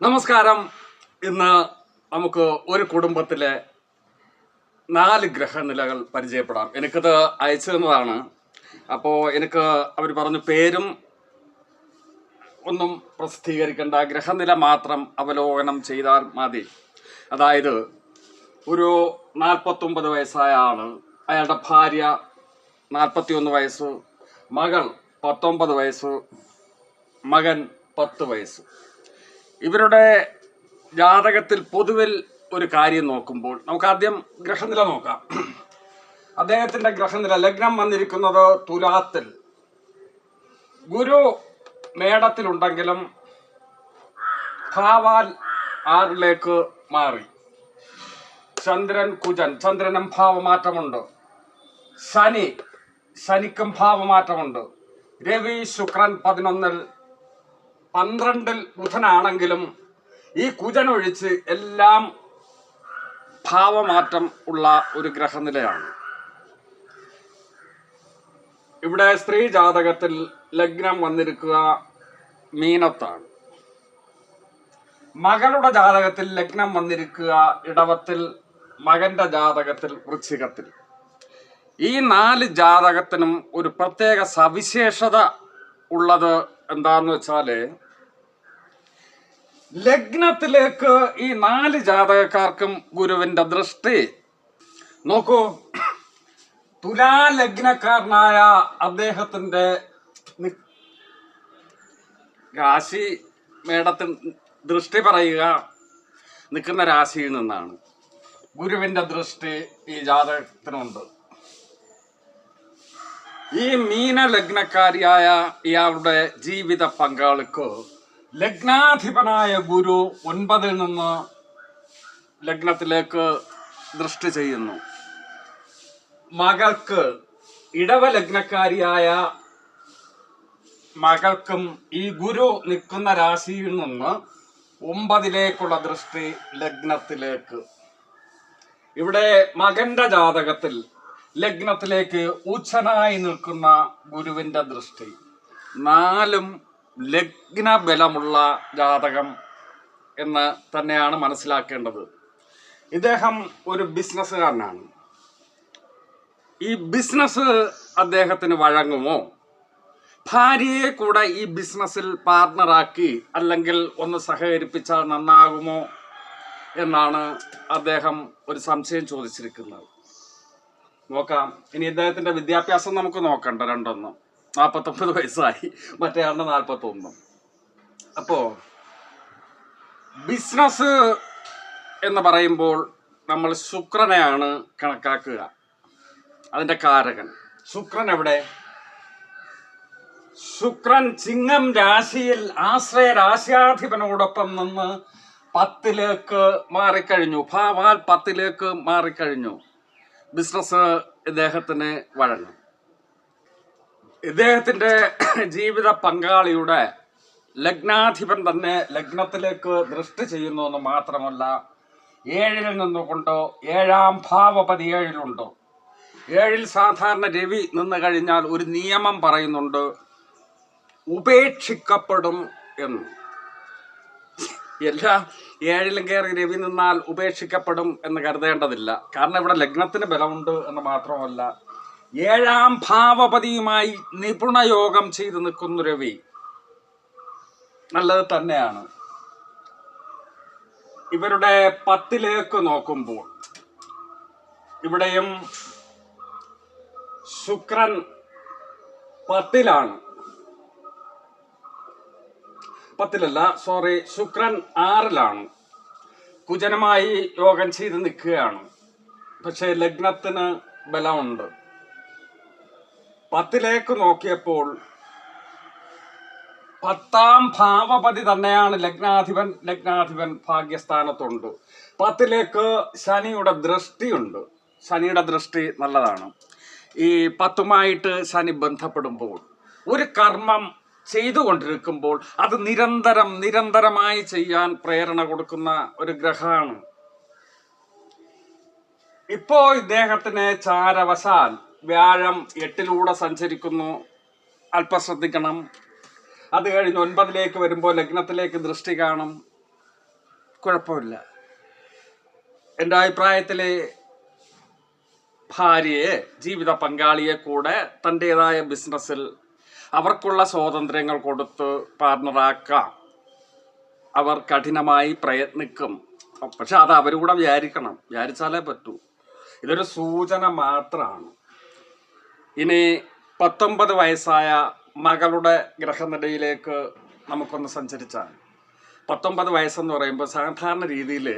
നമസ്കാരം. ഇന്ന് നമുക്ക് ഒരു കുടുംബത്തിലെ 4 ഗ്രഹനിലകൾ പരിചയപ്പെടാം. എനിക്കത് അയച്ചു തന്നതാണ്. അപ്പോൾ എനിക്ക് അവർ പറഞ്ഞു പേരും ഒന്നും പ്രസിദ്ധീകരിക്കേണ്ട, ഗ്രഹനില മാത്രം അവലോകനം ചെയ്താൽ മതി. അതായത് ഒരു 49 വയസ്സായ ആള്, അയാളുടെ ഭാര്യ 41 വയസ്സ്, മകൾ 19 വയസ്സ്, മകൻ 10 വയസ്സ്. ഇവരുടെ ജാതകത്തിൽ പൊതുവിൽ ഒരു കാര്യം നോക്കുമ്പോൾ നമുക്ക് ആദ്യം ഗ്രഹനില നോക്കാം. അദ്ദേഹത്തിന്റെ ഗ്രഹനില, ലഗ്നം വന്നിരിക്കുന്നത് തുലാത്തിൽ, ഗുരു മേടത്തിലുണ്ടെങ്കിലും ഭാവാൽ 6ലേക്ക് മാറി. ചന്ദ്രൻ കുജൻ, ചന്ദ്രനും ഭാവമാറ്റമുണ്ട്. ശനിക്കും ഭാവമാറ്റമുണ്ട്. രവി ശുക്രൻ 11-ൽ, 12-ൽ ബുധനാണെങ്കിലും ഈ കുജൻ ഒഴിച്ച് എല്ലാം ഭാവമാറ്റം ഉള്ള ഒരു ഗ്രഹനിലയാണ്. ഇവിടെ സ്ത്രീ ജാതകത്തിൽ ലഗ്നം വന്നിരിക്കുക മീനത്താണ്. മകളുടെ ജാതകത്തിൽ ലഗ്നം വന്നിരിക്കുക ഇടവത്തിൽ, മകന്റെ ജാതകത്തിൽ വൃശ്ചികത്തിൽ. ഈ 4 ജാതകത്തിനും ഒരു പ്രത്യേക സവിശേഷത ഉള്ളത് എന്താന്ന് വെച്ചാല്, ലഗ്നത്തിലേക്ക് ഈ 4 ജാതകക്കാർക്കും ഗുരുവിന്റെ ദൃഷ്ടി. നോക്കൂ, തുലാ ലഗ്നക്കാരനായ അദ്ദേഹത്തിന്റെ രാശി മേടത്തിൽ ദൃഷ്ടി പറയുക നിൽക്കുന്ന രാശിയിൽ നിന്നാണ്. ഗുരുവിന്റെ ദൃഷ്ടി ഈ ജാതകത്തിനുണ്ട്. ഈ മീന ലഗ്നക്കാരിയായ ഇയാളുടെ ജീവിത പങ്കാളിക്ക് ലഗ്നാധിപനായ ഗുരു 9-ൽ നിന്ന് ലഗ്നത്തിലേക്ക് ദൃഷ്ടി ചെയ്യുന്നു. മകൾക്ക്, ഇടവ ലഗ്നക്കാരിയായ മകൾക്കും ഈ ഗുരു നിൽക്കുന്ന രാശിയിൽ നിന്ന് 9-ലേക്കുള്ള ദൃഷ്ടി ലഗ്നത്തിലേക്ക്. ഇവിടെ മകന്റെ ജാതകത്തിൽ ലഗ്നത്തിലേക്ക് ഉച്ചനായി നിൽക്കുന്ന ഗുരുവിന്റെ ദൃഷ്ടി. 4ഉം ലഗ്നബലമുള്ള ജാതകം എന്ന് തന്നെയാണ് മനസ്സിലാക്കേണ്ടത്. ഇദ്ദേഹം ഒരു ബിസിനസ്സുകാരനാണ്. ഈ ബിസിനസ് അദ്ദേഹത്തിന് വഴങ്ങുമോ? ഭാര്യയെ കൂടെ ഈ ബിസിനസ്സിൽ പാർട്ണറാക്കി അല്ലെങ്കിൽ ഒന്ന് സഹകരിപ്പിച്ചാൽ നന്നാകുമോ എന്നാണ് അദ്ദേഹം ഒരു സംശയം ചോദിച്ചിരിക്കുന്നത്. നോക്കാം. ഇനി ഇദ്ദേഹത്തിന്റെ വിദ്യാഭ്യാസം നമുക്ക് നോക്കണ്ട. 49 വയസ്സായി, മറ്റേയാളുടെ 41. അപ്പോ ബിസിനസ് എന്ന് പറയുമ്പോൾ നമ്മൾ ശുക്രനെയാണ് കണക്കാക്കുക. അതിന്റെ കാരകൻ ശുക്രൻ എവിടെ? ശുക്രൻ ചിങ്ങം രാശിയിൽ ആശ്രയ രാശ്യാധിപനോടൊപ്പം നിന്ന് 10ലേക്ക് മാറിക്കഴിഞ്ഞു. ഭാവാൽ 10ലേക്ക് മാറിക്കഴിഞ്ഞു. ബിസിനസ് ഇദ്ദേഹത്തിന് വഴങ്ങും. ഇദ്ദേഹത്തിന്റെ ജീവിത പങ്കാളിയുടെ ലഗ്നാധിപൻ തന്നെ ലഗ്നത്തിലേക്ക് ദൃഷ്ടി ചെയ്യുന്നു എന്ന് മാത്രമല്ല, 7-ൽ നിന്നുകൊണ്ട് 7-ാം ഭാവപതി 7-ലുണ്ട്. 7-ൽ സാധാരണ രവി നിന്ന് കഴിഞ്ഞാൽ ഒരു നിയമം പറയുന്നുണ്ട്, ഉപേക്ഷിക്കപ്പെടും എന്ന്. എല്ലാ 7-ലും കയറി രവി നിന്നാൽ ഉപേക്ഷിക്കപ്പെടും എന്ന് കരുതേണ്ടതില്ല. കാരണം ഇവിടെ ലഗ്നത്തിന് ബലമുണ്ട് എന്ന് മാത്രമല്ല, 7-ാം ഭാവപതിയുമായി നിപുണയോഗം ചെയ്ത് നിൽക്കുന്ന രവി നല്ലത് തന്നെയാണ്. ഇവരുടെ 10ലേക്ക് നോക്കുമ്പോൾ ഇവിടെയും ശുക്രൻ 10-ലാണ്. 10-ലല്ല, സോറി, ശുക്രൻ 6-ലാണ്. കുജനുമായി യോഗം ചെയ്ത് നിൽക്കുകയാണ്. പക്ഷെ ലഗ്നത്തിന് ബലമുണ്ട്. 10ലേക്ക് നോക്കിയപ്പോൾ 10-ാം ഭാവപതി തന്നെയാണ് ലഗ്നാധിപൻ ഭാഗ്യസ്ഥാനത്തുണ്ട്. 10ലേക്ക് ശനിയുടെ ദൃഷ്ടിയുണ്ട്. ശനിയുടെ ദൃഷ്ടി നല്ലതാണ്. ഈ 10ഉമായിട്ട് ശനി ബന്ധപ്പെടുമ്പോൾ, ഒരു കർമ്മം ചെയ്തുകൊണ്ടിരിക്കുമ്പോൾ അത് നിരന്തരമായി ചെയ്യാൻ പ്രേരണ കൊടുക്കുന്ന ഒരു ഗ്രഹമാണ്. ഇപ്പോ ഇദ്ദേഹത്തിന് ചാരവശാൽ വ്യാഴം 8-ലൂടെ സഞ്ചരിക്കുന്നു. അല്പം ശ്രദ്ധിക്കണം. അത് കഴിഞ്ഞ് 9-ലേക്ക് വരുമ്പോൾ ലഗ്നത്തിലേക്ക് ദൃഷ്ടി കാണും. കുഴപ്പമില്ല. എൻ്റെ അഭിപ്രായത്തിൽ ഭാര്യയെ, ജീവിത പങ്കാളിയെ കൂടെ തൻ്റേതായ ബിസിനസ്സിൽ അവർക്കുള്ള സ്വാതന്ത്ര്യങ്ങൾ കൊടുത്ത് പാർട്ണറാക്കാം. അവർ കഠിനമായി പ്രയത്നിക്കും. പക്ഷെ അത് അവരുകൂടെ വിചാരിച്ചാലേ പറ്റൂ. ഇതൊരു സൂചന മാത്രമാണ്. ഇനി 19 വയസ്സായ മകളുടെ ഗ്രഹനിലയിലേക്ക് നമുക്കൊന്ന് സഞ്ചരിച്ചാൽ, 19 വയസ്സെന്ന് പറയുമ്പോൾ സാധാരണ രീതിയിൽ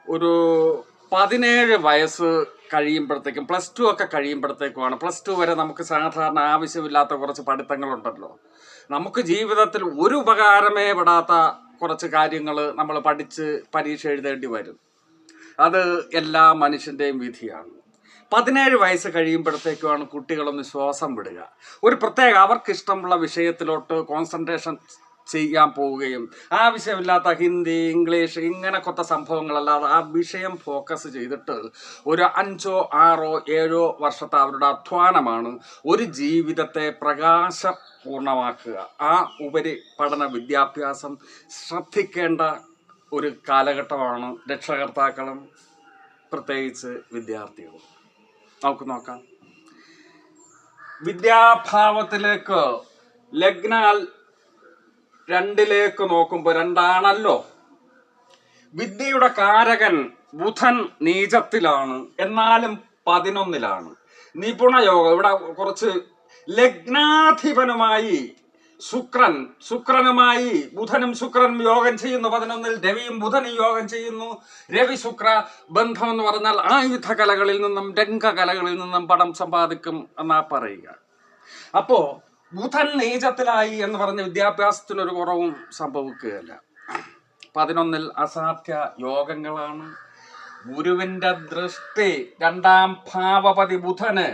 ഒരു 17 വയസ്സ് കഴിയുമ്പോഴത്തേക്കും, +2 ഒക്കെ കഴിയുമ്പോഴത്തേക്കുമാണ്. +2 വരെ നമുക്ക് സാധാരണ ആവശ്യമില്ലാത്ത കുറച്ച് പഠിത്തങ്ങളുണ്ടല്ലോ. നമുക്ക് ജീവിതത്തിൽ ഒരു ഉപകാരമേ പെടാത്ത കുറച്ച് കാര്യങ്ങൾ നമ്മൾ പഠിച്ച് പരീക്ഷ എഴുതേണ്ടി വരും. അത് എല്ലാ മനുഷ്യൻ്റെയും വിധിയാണ്. 17 വയസ്സ് കഴിയുമ്പോഴത്തേക്കുമാണ് കുട്ടികളൊന്ന് ശ്വാസം വിടുക. ഒരു പ്രത്യേക അവർക്കിഷ്ടമുള്ള വിഷയത്തിലോട്ട് കോൺസെൻട്രേഷൻ ചെയ്യാൻ പോവുകയും ആവശ്യമില്ലാത്ത ഹിന്ദി, ഇംഗ്ലീഷ് ഇങ്ങനെ കൊത്ത സംഭവങ്ങളല്ലാതെ ആ വിഷയം ഫോക്കസ് ചെയ്തിട്ട് ഒരു 5, 6, 7 വർഷത്തെ അവരുടെ അധ്വാനമാണ് ഒരു ജീവിതത്തെ പ്രകാശപൂർണമാക്കുക. ആ ഉപരി പഠന വിദ്യാഭ്യാസം ശ്രദ്ധിക്കേണ്ട ഒരു കാലഘട്ടമാണ് രക്ഷകർത്താക്കളും പ്രത്യേകിച്ച് വിദ്യാർത്ഥികളും. നമുക്ക് നോക്കാം. വിദ്യാഭാവത്തിലേക്ക് ലഗ്നാൽ 2ലേക്ക് നോക്കുമ്പോൾ 2ആണല്ലോ. വിദ്യയുടെ കാരകൻ ബുധൻ നീചത്തിലാണ്, എന്നാലും 11ലാണ്. നിപുണയോഗം ഇവിടെ കുറച്ച് ലഗ്നാധിപനുമായി ശുക്രനുമായി ബുധനും ശുക്രനും യോഗം ചെയ്യുന്നു. 11ൽ രവിയും ബുധനും യോഗം ചെയ്യുന്നു. രവി ശുക്ര ബന്ധം എന്ന് പറഞ്ഞാൽ ആയുധ കലകളിൽ നിന്നും രംഗകലകളിൽ നിന്നും പണം സമ്പാദിക്കും എന്നാ പറയുക. അപ്പോ ബുധൻ നീചത്തിലായി എന്ന് പറഞ്ഞ വിദ്യാഭ്യാസത്തിനൊരു കുറവും സംഭവിക്കുകയില്ല. 11ൽ അസാധ്യ യോഗങ്ങളാണ്. ഗുരുവിന്റെ ദൃഷ്ടി 2ാം ഭാവപതി ബുധന്.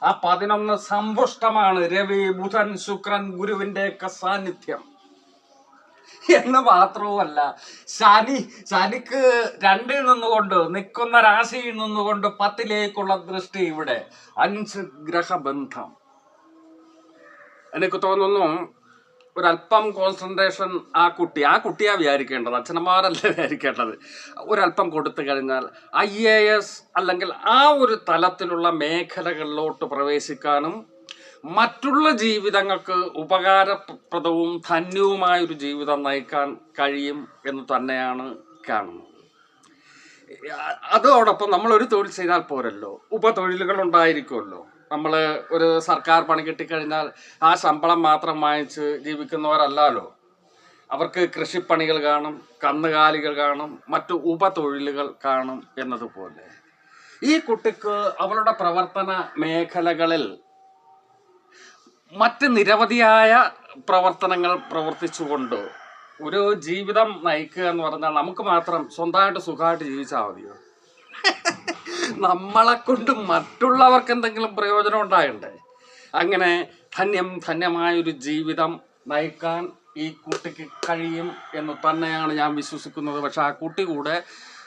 ആ 11 സമ്പുഷ്ടമാണ്. രവി, ബുധൻ, ശുക്രൻ, ഗുരുവിന്റെ ഒക്കെ സാന്നിധ്യം എന്ന് മാത്രവുമല്ല, ശനിക്ക് 2ൽ നിന്നുകൊണ്ട് നിൽക്കുന്ന രാശിയിൽ നിന്നുകൊണ്ട് 10ലേക്കുള്ള ദൃഷ്ടി. ഇവിടെ 5 ഗ്രഹബന്ധം. എനിക്ക് തോന്നുന്നു ഒരല്പം കോൺസെൻട്രേഷൻ ആ കുട്ടിയാ വിചാരിക്കേണ്ടത്, അച്ഛനമാരല്ല വിചാരിക്കേണ്ടത്. ഒരല്പം കൊടുത്തു കഴിഞ്ഞാൽ IAS അല്ലെങ്കിൽ ആ ഒരു തലത്തിലുള്ള മേഖലകളിലോട്ട് പ്രവേശിക്കാനും മറ്റുള്ള ജീവിതങ്ങൾക്ക് ഉപകാരപ്രദവും ധന്യവുമായൊരു ജീവിതം നയിക്കാൻ കഴിയും എന്ന് തന്നെയാണ് കാണുന്നത്. അതോടൊപ്പം നമ്മൾ ഒരു തൊഴിൽ ചെയ്താൽ പോരല്ലോ, ഉപതൊഴിലുകൾ ഉണ്ടായിരിക്കുമല്ലോ. നമ്മൾ ഒരു സർക്കാർ പണി കിട്ടിക്കഴിഞ്ഞാൽ ആ ശമ്പളം മാത്രം വാങ്ങിച്ച് ജീവിക്കുന്നവരല്ലല്ലോ. അവർക്ക് കൃഷിപ്പണികൾ കാണും, കന്നുകാലികൾ കാണും, മറ്റു ഉപതൊഴിലുകൾ കാണും എന്നതുപോലെ ഈ കുട്ടിക്ക് അവളുടെ പ്രവർത്തന മേഖലകളിൽ മറ്റ് നിരവധിയായ പ്രവർത്തനങ്ങൾ പ്രവർത്തിച്ചുകൊണ്ട് ഒരു ജീവിതം നയിക്കുക എന്ന് പറഞ്ഞാൽ നമുക്ക് മാത്രം സ്വന്തമായിട്ട് സുഖമായിട്ട് ജീവിച്ചാൽ മതിയോ? നമ്മളെ കൊണ്ട് മറ്റുള്ളവർക്ക് എന്തെങ്കിലും പ്രയോജനം ഉണ്ടാകണ്ടേ? അങ്ങനെ ധന്യമായൊരു ജീവിതം നയിക്കാൻ ഈ കുട്ടിക്ക് കഴിയും എന്ന് തന്നെയാണ് ഞാൻ വിശ്വസിക്കുന്നത്. പക്ഷെ ആ കുട്ടി കൂടെ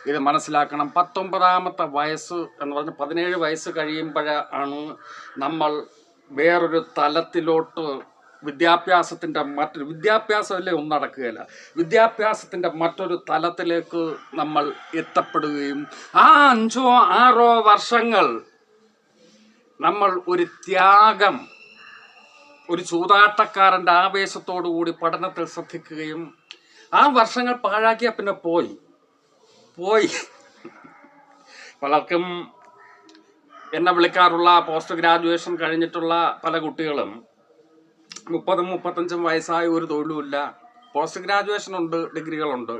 ഇത് മനസ്സിലാക്കണം. 19ാമത്തെ വയസ്സ് എന്ന് പറഞ്ഞാൽ 17 വയസ്സ് കഴിയുമ്പോഴാണ് നമ്മൾ വേറൊരു തലത്തിലോട്ട് വിദ്യാഭ്യാസമല്ലേ ഒന്നും നടക്കുകയില്ല, വിദ്യാഭ്യാസത്തിൻ്റെ മറ്റൊരു തലത്തിലേക്ക് നമ്മൾ എത്തപ്പെടുകയും ആ 5, 6 വർഷങ്ങൾ നമ്മൾ ഒരു ത്യാഗം, ഒരു ചൂതാട്ടക്കാരൻ്റെ ആവേശത്തോടു കൂടി പഠനത്തിൽ ശ്രദ്ധിക്കുകയും ആ വർഷങ്ങൾ പാഴാക്കിയ പിന്നെ പോയി. പലർക്കും എന്നെ വിളിക്കാറുള്ള പോസ്റ്റ് ഗ്രാജുവേഷൻ കഴിഞ്ഞിട്ടുള്ള പല കുട്ടികളും 30-35 വയസ്സായ ഒരു തൊഴിലുമില്ല. പോസ്റ്റ് ഗ്രാജുവേഷൻ ഉണ്ട്, ഡിഗ്രികളുണ്ട്,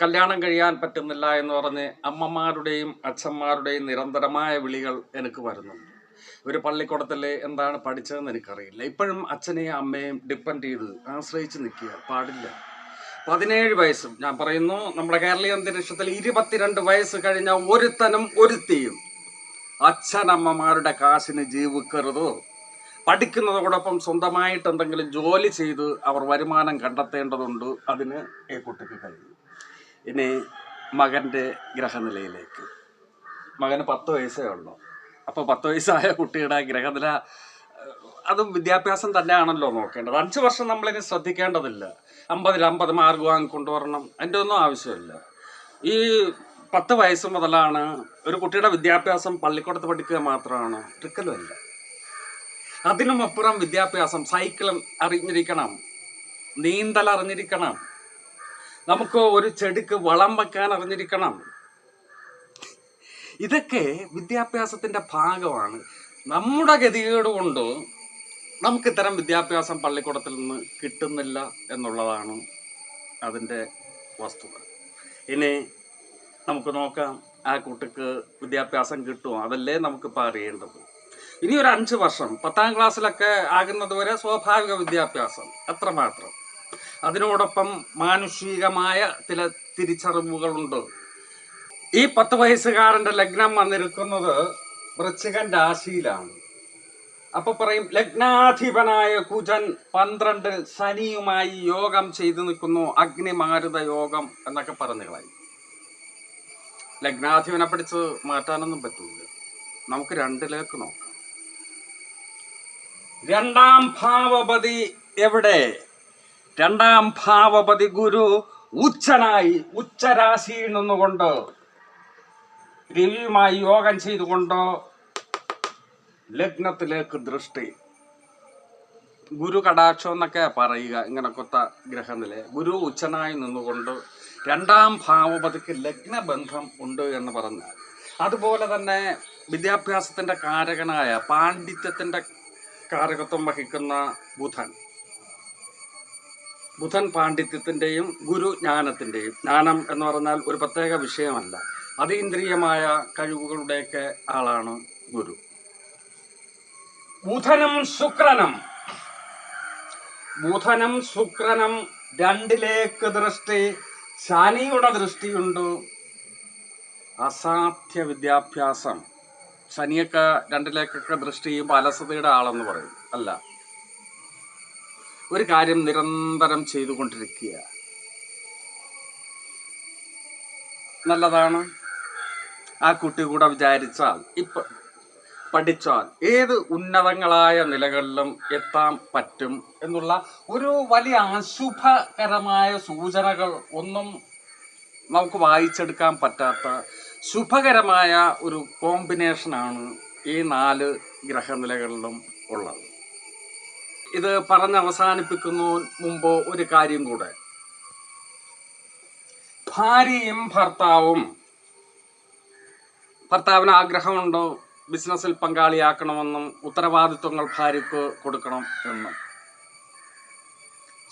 കല്യാണം കഴിയാൻ പറ്റുന്നില്ല എന്ന് പറഞ്ഞ് അമ്മമാരുടെയും അച്ഛന്മാരുടെയും നിരന്തരമായ വിളികൾ എനിക്ക് വരുന്നുണ്ട്. ഒരു പള്ളിക്കൂടത്തിൽ എന്താണ് പഠിച്ചതെന്ന് എനിക്കറിയില്ല. ഇപ്പോഴും അച്ഛനെയും അമ്മയും ഡിപ്പെൻഡ് ചെയ്ത് ആശ്രയിച്ച് നിൽക്കുക പാടില്ല. 17 വയസ്സും ഞാൻ പറയുന്നു, നമ്മുടെ കേരളീയ അന്തരീക്ഷത്തിൽ 22 വയസ്സ് കഴിഞ്ഞ ഒരുത്തനും ഒരുത്തിയും അച്ഛനമ്മമാരുടെ കാശിന് ജീവിക്കരുത്. പഠിക്കുന്നതോടൊപ്പം സ്വന്തമായിട്ട് എന്തെങ്കിലും ജോലി ചെയ്ത് അവർ വരുമാനം കണ്ടെത്തേണ്ടതുണ്ട്. അതിന് ഈ കുട്ടിക്ക് കഴിയും. ഇനി മകൻ്റെ ഗ്രഹനിലയിലേക്ക്. മകന് 10 വയസ്സേ ഉള്ളൂ. അപ്പോൾ 10 വയസ്സായ കുട്ടിയുടെ ഗ്രഹനില, അതും വിദ്യാഭ്യാസം തന്നെയാണല്ലോ നോക്കേണ്ടത്. 5 വർഷം നമ്മളിനി ശ്രദ്ധിക്കേണ്ടതില്ല. 50-50 മാർക്ക് വാങ്ങിക്കൊണ്ടുവരണം, എൻ്റെ ഒന്നും ആവശ്യമില്ല. ഈ 10 വയസ്സ് മുതലാണ് ഒരു കുട്ടിയുടെ വിദ്യാഭ്യാസം പള്ളിക്കൂടത്ത് പഠിക്കുക മാത്രമാണ്, ഒരിക്കലുമല്ല. അതിനുമപ്പുറം വിദ്യാഭ്യാസം, സൈക്കിൾ അറിഞ്ഞിരിക്കണം, നീന്തൽ അറിഞ്ഞിരിക്കണം, നമുക്ക് ഒരു ചെടിക്ക് വളം വയ്ക്കാൻ അറിഞ്ഞിരിക്കണം. ഇതൊക്കെ വിദ്യാഭ്യാസത്തിൻ്റെ ഭാഗമാണ്. നമ്മുടെ ഗതികേട് കൊണ്ട് നമുക്ക് ഇത്തരം വിദ്യാഭ്യാസം പള്ളിക്കൂടത്തിൽ നിന്ന് കിട്ടുന്നില്ല എന്നുള്ളതാണ് അതിൻ്റെ വസ്തുത. ഇനി നമുക്ക് നോക്കാം, ആ കുട്ടിക്ക് വിദ്യാഭ്യാസം കിട്ടുമോ? അതല്ലേ നമുക്കിപ്പോൾ അറിയേണ്ടത്. ഇനി ഒരു 5 വർഷം 10ാം ക്ലാസ്സിലൊക്കെ ആകുന്നത് വരെ സ്വാഭാവിക വിദ്യാഭ്യാസം അത്രമാത്രം. അതിനോടൊപ്പം മാനുഷികമായ ചില തിരിച്ചറിവുകളുണ്ട്. ഈ 10 വയസ്സുകാരൻ്റെ ലഗ്നം വന്നിരിക്കുന്നത് വൃശ്ചികൻ രാശിയിലാണ്. അപ്പൊ പറയും ലഗ്നാധിപനായ കുജൻ 12 ശനിയുമായി യോഗം ചെയ്തു നിൽക്കുന്നു, അഗ്നിമാരുത യോഗം എന്നൊക്കെ പറഞ്ഞു കളയും. ലഗ്നാധിപനെ പഠിച്ച് മാറ്റാനൊന്നും പറ്റില്ല. നമുക്ക് 2ലേക്ക് നോക്കാം. 2ാം ഭാവപതി എവിടെ? 2ാം ഭാവപതി ഗുരു ഉച്ചനായി ഉച്ചരാശിയിൽ നിന്നുകൊണ്ട് രവിയുമായി യോഗം ചെയ്തുകൊണ്ട് ലഗ്നത്തിലേക്ക് ദൃഷ്ടി. ഗുരു കടാക്ഷം എന്നൊക്കെ പറയുക ഇങ്ങനൊത്ത ഗ്രഹനില. ഗുരു ഉച്ചനായി നിന്നുകൊണ്ട് 2ാം ഭാവപതിക്ക് ലഗ്നബന്ധം ഉണ്ട് എന്ന് പറഞ്ഞാൽ, അതുപോലെ തന്നെ വിദ്യാഭ്യാസത്തിൻ്റെ കാരകനായ പാണ്ഡിത്യത്തിൻ്റെ കാരകത്വം വഹിക്കുന്ന ബുധൻ പാണ്ഡിത്യത്തിൻ്റെയും ഗുരു ജ്ഞാനത്തിൻ്റെയും. ജ്ഞാനം എന്ന് പറഞ്ഞാൽ ഒരു പ്രത്യേക വിഷയമല്ല, അതീന്ദ്രിയമായ കഴിവുകളുടെയൊക്കെ ആളാണ് ഗുരു. ബുധനും ശുക്രനും 2ലേക്ക് ദൃഷ്ടി. ശനിയുടെ ദൃഷ്ടിയുണ്ട്. അസാധ്യ വിദ്യാഭ്യാസം. ശനിയൊക്കെ 2ലേക്കൊക്കെ ദൃഷ്ടി ചെയ്യുമ്പോൾ അലസതയുടെ ആളെന്ന് പറയും. അല്ല, ഒരു കാര്യം നിരന്തരം ചെയ്തുകൊണ്ടിരിക്കുക നല്ലതാണ്. ആ കുട്ടി കൂടെ വിചാരിച്ചാൽ, പഠിച്ചാൽ ഏത് ഉന്നതങ്ങളായ നിലകളിലും എത്താൻ പറ്റും എന്നുള്ള ഒരു വലിയ അശുഭകരമായ സൂചനകൾ ഒന്നും നമുക്ക് വായിച്ചെടുക്കാൻ പറ്റാത്ത ശുഭകരമായ ഒരു കോമ്പിനേഷനാണ് ഈ 4 ഗ്രഹനിലകളിലും ഉള്ളത്. ഇത് പറഞ്ഞവസാനിപ്പിക്കുന്നതിന് മുമ്പ് ഒരു കാര്യം കൂടെ. ഭാര്യയും ഭർത്താവിന് ആഗ്രഹമുണ്ടോ ബിസിനസ്സിൽ പങ്കാളിയാക്കണമെന്നും ഉത്തരവാദിത്വങ്ങൾ ഭാര്യക്ക് കൊടുക്കണം എന്നും.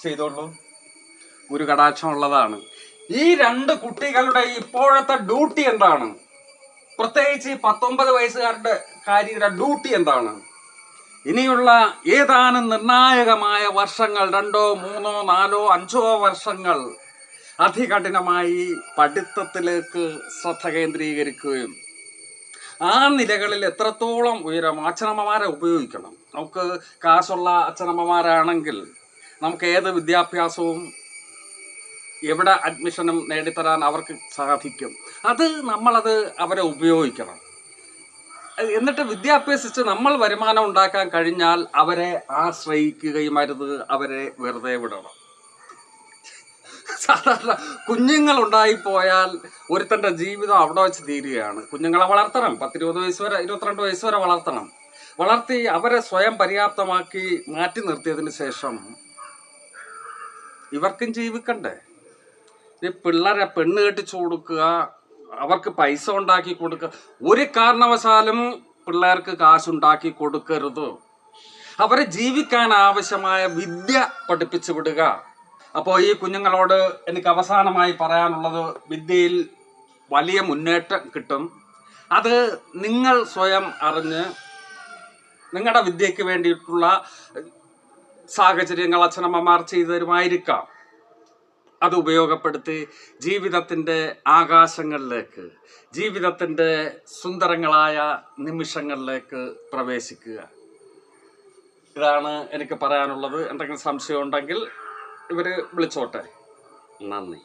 ചെയ്തോളൂ, ഗുരു കടാക്ഷം ഉള്ളതാണ്. ഈ 2 കുട്ടികളുടെ ഇപ്പോഴത്തെ ഡ്യൂട്ടി എന്താണ്? പ്രത്യേകിച്ച് ഈ 19 വയസ്സുകാരുടെ ഡ്യൂട്ടി എന്താണ്? ഇനിയുള്ള ഏതാനും നിർണായകമായ വർഷങ്ങൾ, 2, 3, 4, 5 വർഷങ്ങൾ അതികഠിനമായി പഠിത്തത്തിലേക്ക് ശ്രദ്ധ കേന്ദ്രീകരിക്കുകയും ആ നിലകളിൽ എത്രത്തോളം ഉയരം അച്ഛനമ്മമാരെ ഉപയോഗിക്കണം. നമുക്ക് കാശുള്ള അച്ഛനമ്മമാരാണെങ്കിൽ നമുക്ക് ഏത് വിദ്യാഭ്യാസവും എവിടെ അഡ്മിഷനും നേടിത്തരാൻ അവർക്ക് സാധിക്കും. നമ്മളത് അവരെ ഉപയോഗിക്കണം. എന്നിട്ട് വിദ്യാഭ്യസിച്ച് നമ്മൾ വരുമാനം ഉണ്ടാക്കാൻ കഴിഞ്ഞാൽ അവരെ ആശ്രയിക്കുകയും അരുത്, അവരെ വെറുതെ വിടണം. സാധാരണ കുഞ്ഞുങ്ങളുണ്ടായിപ്പോയാൽ ഒരുത്തൻ്റെ ജീവിതം അവിടെ വെച്ച് തീരുകയാണ്. കുഞ്ഞുങ്ങളെ വളർത്തണം, 10-20 വയസ്സ് വരെ, 22 വയസ്സ് വരെ വളർത്തി അവരെ സ്വയം പര്യാപ്തമാക്കി മാറ്റി നിർത്തിയതിന് ശേഷം ഇവർക്കും ജീവിക്കണ്ടേ? ഈ പിള്ളേരെ പെണ്ണ് കെട്ടിച്ചു കൊടുക്കുക, അവർക്ക് പൈസ ഉണ്ടാക്കി കൊടുക്കുക. ഒരു കാരണവശാലും പിള്ളേർക്ക് കാശുണ്ടാക്കി കൊടുക്കരുത്. അവരെ ജീവിക്കാൻ ആവശ്യമായ വിദ്യ പഠിപ്പിച്ചു വിടുക. അപ്പോൾ ഈ കുഞ്ഞുങ്ങളോട് എനിക്ക് അവസാനമായി പറയാനുള്ളത്, വിദ്യയിൽ വലിയ മുന്നേറ്റം കിട്ടും. അത് നിങ്ങൾ സ്വയം അറിഞ്ഞ് നിങ്ങളുടെ വിദ്യയ്ക്ക് വേണ്ടിയിട്ടുള്ള സാഹചര്യങ്ങൾ അച്ഛനമ്മമാർ ചെയ്തു തരുമായിരിക്കാം. അത് ഉപയോഗപ്പെടുത്തി ജീവിതത്തിൻ്റെ ആകാശങ്ങളിലേക്ക്, ജീവിതത്തിൻ്റെ സുന്ദരങ്ങളായ നിമിഷങ്ങളിലേക്ക് പ്രവേശിക്കുക. ഇതാണ് എനിക്ക് പറയാനുള്ളത്. എന്തെങ്കിലും സംശയം ഉണ്ടെങ്കിൽ ഇവർ വിളിച്ചോട്ടെ. നന്ദി.